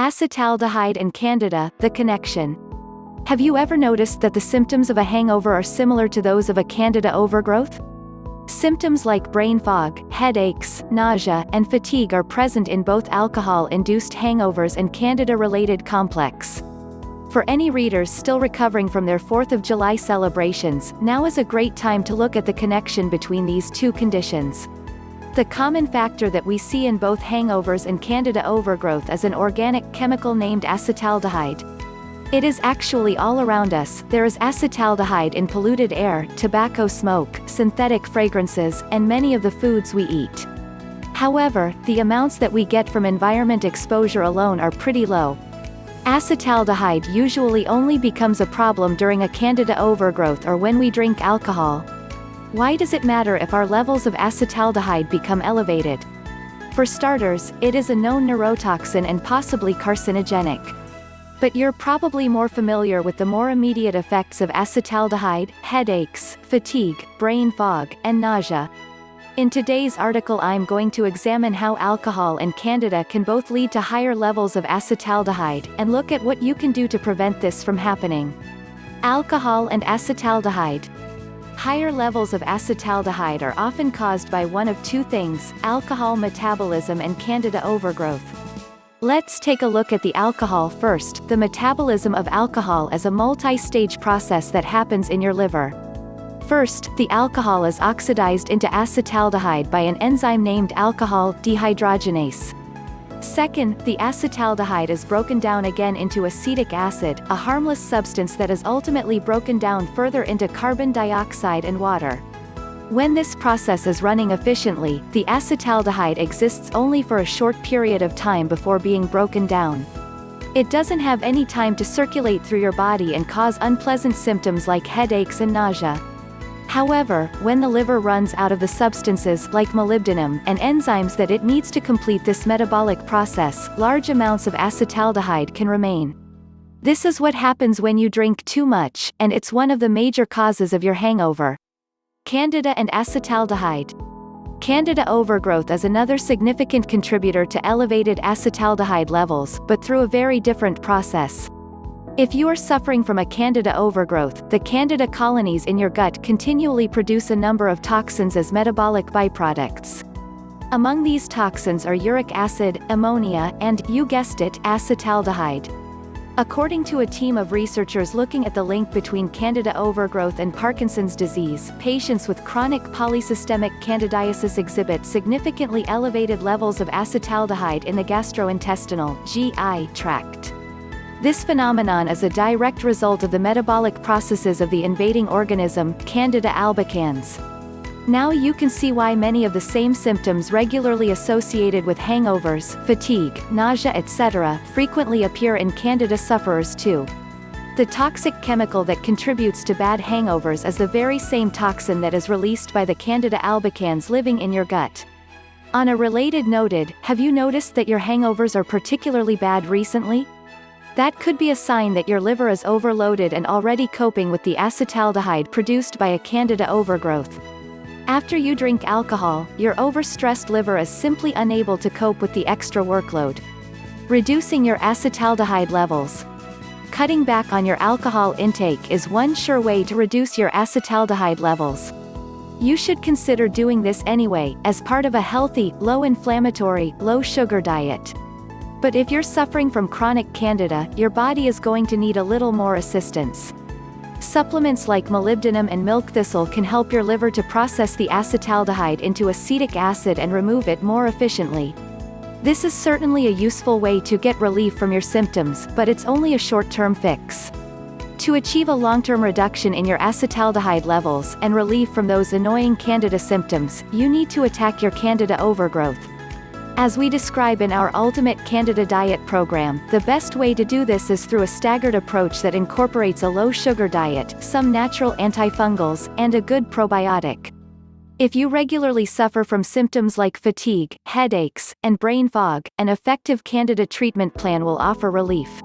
Acetaldehyde and Candida, the connection. Have you ever noticed that the symptoms of a hangover are similar to those of a Candida overgrowth? Symptoms like brain fog, headaches, nausea, and fatigue are present in both alcohol-induced hangovers and Candida-related complex. For any readers still recovering from their 4th of July celebrations, now is a great time to look at the connection between these two conditions. The common factor that we see in both hangovers and Candida overgrowth is an organic chemical named acetaldehyde. It is actually all around us. There is acetaldehyde in polluted air, tobacco smoke, synthetic fragrances, and many of the foods we eat. However, the amounts that we get from environment exposure alone are pretty low. Acetaldehyde usually only becomes a problem during a Candida overgrowth or when we drink alcohol. Why does it matter if our levels of acetaldehyde become elevated? For starters, it is a known neurotoxin and possibly carcinogenic. But you're probably more familiar with the more immediate effects of acetaldehyde: headaches, fatigue, brain fog, and nausea. In today's article I'm going to examine how alcohol and Candida can both lead to higher levels of acetaldehyde, and look at what you can do to prevent this from happening. Alcohol and acetaldehyde. Higher levels of acetaldehyde are often caused by one of two things: alcohol metabolism and Candida overgrowth. Let's take a look at the alcohol first. The metabolism of alcohol is a multi-stage process that happens in your liver. First, the alcohol is oxidized into acetaldehyde by an enzyme named alcohol dehydrogenase. Second, the acetaldehyde is broken down again into acetic acid, a harmless substance that is ultimately broken down further into carbon dioxide and water. When this process is running efficiently, the acetaldehyde exists only for a short period of time before being broken down. It doesn't have any time to circulate through your body and cause unpleasant symptoms like headaches and nausea. However, when the liver runs out of the substances like molybdenum and enzymes that it needs to complete this metabolic process, large amounts of acetaldehyde can remain. This is what happens when you drink too much, and it's one of the major causes of your hangover. Candida and acetaldehyde. Candida overgrowth is another significant contributor to elevated acetaldehyde levels, but through a very different process. If you are suffering from a Candida overgrowth, the Candida colonies in your gut continually produce a number of toxins as metabolic byproducts. Among these toxins are uric acid, ammonia, and, you guessed it, acetaldehyde. According to a team of researchers looking at the link between Candida overgrowth and Parkinson's disease, patients with chronic polysystemic candidiasis exhibit significantly elevated levels of acetaldehyde in the gastrointestinal (GI) tract. This phenomenon is a direct result of the metabolic processes of the invading organism, Candida albicans. Now you can see why many of the same symptoms regularly associated with hangovers, fatigue, nausea etc. frequently appear in Candida sufferers too. The toxic chemical that contributes to bad hangovers is the very same toxin that is released by the Candida albicans living in your gut. On a related note, have you noticed that your hangovers are particularly bad recently? That could be a sign that your liver is overloaded and already coping with the acetaldehyde produced by a Candida overgrowth. After you drink alcohol, your overstressed liver is simply unable to cope with the extra workload. Reducing your acetaldehyde levels. Cutting back on your alcohol intake is one sure way to reduce your acetaldehyde levels. You should consider doing this anyway, as part of a healthy, low-inflammatory, low-sugar diet. But if you're suffering from chronic Candida, your body is going to need a little more assistance. Supplements like molybdenum and milk thistle can help your liver to process the acetaldehyde into acetic acid and remove it more efficiently. This is certainly a useful way to get relief from your symptoms, but it's only a short-term fix. To achieve a long-term reduction in your acetaldehyde levels and relief from those annoying Candida symptoms, you need to attack your Candida overgrowth. As we describe in our Ultimate Candida Diet program, the best way to do this is through a staggered approach that incorporates a low-sugar diet, some natural antifungals, and a good probiotic. If you regularly suffer from symptoms like fatigue, headaches, and brain fog, an effective Candida treatment plan will offer relief.